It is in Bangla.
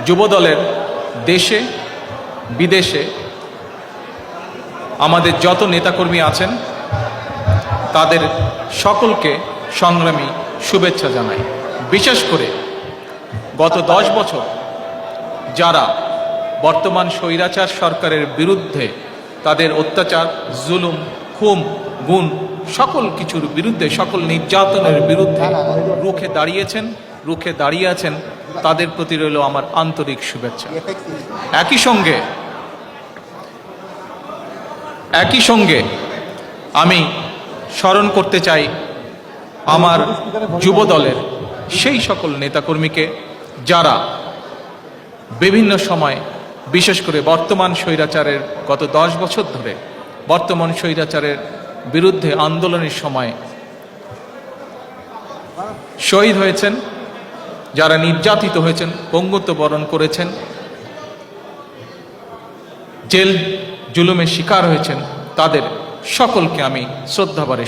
যুবদলের দেশে বিদেশে আমাদের যত নেতাকর্মী আছেন তাদের সকলকে সংগ্রামী শুভেচ্ছা জানাই। বিশেষ করে গত 10 বছর যারা বর্তমান স্বৈরাচার সরকারের বিরুদ্ধে তাদের অত্যাচার, জুলুম, খুন, গুণ সকল কিছুর বিরুদ্ধে, সকল নির্যাতনের বিরুদ্ধে রুখে দাঁড়িয়ে আছেন, তাদের প্রতি রইল আমার আন্তরিক শুভেচ্ছা। একই সঙ্গে আমি স্মরণ করতে চাই আমার যুব দলের সেই সকল নেতাকর্মীকে যারা বিভিন্ন সময়, বিশেষ করে বর্তমান স্বৈরাচারের গত 10 বছর ধরে বর্তমান স্বৈরাচারের বিরুদ্ধে আন্দোলনের সময় শহীদ হয়েছেন, যারা নির্যাতিত হয়েছেন, পঙ্গুত্ব বরণ করেছেন, জেল জুলুমের শিকার হয়েছেন, তাদের সকলকে আমি শ্রদ্ধাভরে